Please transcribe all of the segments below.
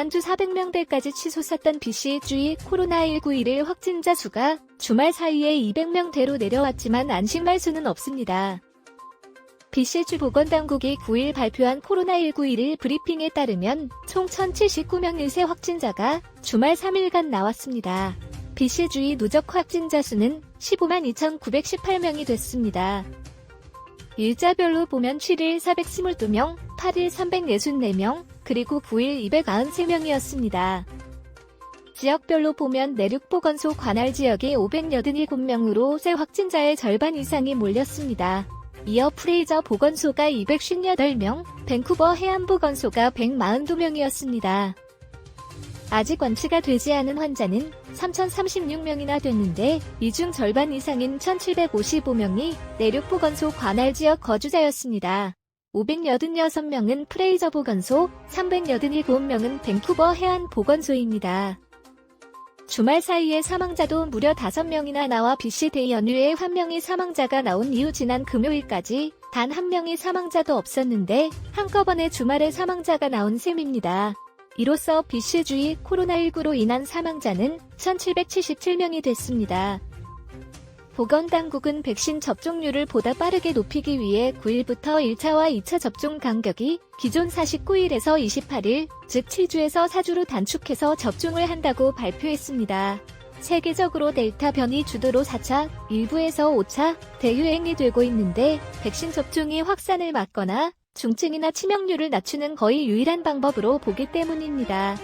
지난주 400명대까지 치솟았던 BC주의 코로나19 일일 확진자 수가 주말 사이에 200명대로 내려왔지만 안심할 수는 없습니다. BC주 보건당국이 9일 발표한 코로나19 일일 브리핑에 따르면 총 1079명 일세 확진자가 주말 3일간 나왔습니다. BC주의 누적 확진자 수는 15만 2,918명이 됐습니다. 일자별로 보면 7일 422명, 8일 364명, 그리고 9일 293명이었습니다. 지역별로 보면 내륙보건소 관할 지역이 587명으로 새 확진자의 절반 이상이 몰렸습니다. 이어 프레이저 보건소가 258명, 밴쿠버 해안보건소가 142명이었습니다. 아직 완치가 되지 않은 환자는 3,036명이나 됐는데 이 중 절반 이상인 1,755명이 내륙보건소 관할 지역 거주자였습니다. 586명은 프레이저 보건소, 387명은 밴쿠버 해안 보건소입니다. 주말 사이에 사망자도 무려 5명이나 나와 BC데이 연휴에 1명의 사망자가 나온 이후 지난 금요일까지 단 1명의 사망자도 없었는데 한꺼번에 주말에 사망자가 나온 셈입니다. 이로써 BC주의 코로나19로 인한 사망자는 1,777명이 됐습니다. 보건당국은 백신 접종률을 보다 빠르게 높이기 위해 9일부터 1차와 2차 접종 간격이 기존 49일에서 28일, 즉 7주에서 4주로 단축해서 접종을 한다고 발표했습니다. 세계적으로 델타 변이 주도로 4차, 일부에서 5차 대유행이 되고 있는데 백신 접종이 확산을 막거나 중증이나 치명률을 낮추는 거의 유일한 방법으로 보기 때문입니다.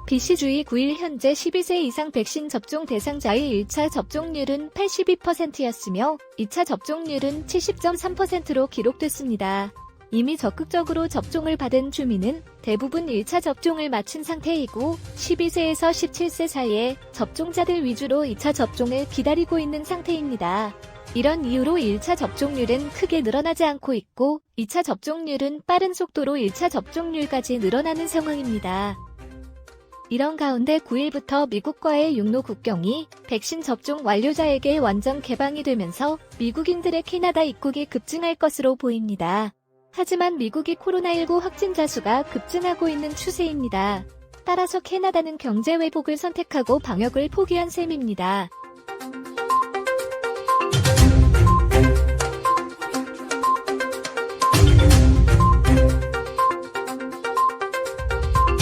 BC주의 9일 현재 12세 이상 백신 접종 대상자의 1차 접종률은 82%였으며 2차 접종률은 70.3%로 기록됐습니다. 이미 적극적으로 접종을 받은 주민은 대부분 1차 접종을 마친 상태이고 12세에서 17세 사이의 접종자들 위주로 2차 접종을 기다리고 있는 상태입니다. 이런 이유로 1차 접종률은 크게 늘어나지 않고 있고 2차 접종률은 빠른 속도로 1차 접종률까지 늘어나는 상황입니다. 이런 가운데 9일부터 미국과의 육로 국경이 백신 접종 완료자에게 완전 개방이 되면서 미국인들의 캐나다 입국이 급증할 것으로 보입니다. 하지만 미국이 코로나19 확진자 수가 급증하고 있는 추세입니다. 따라서 캐나다는 경제 회복을 선택하고 방역을 포기한 셈입니다.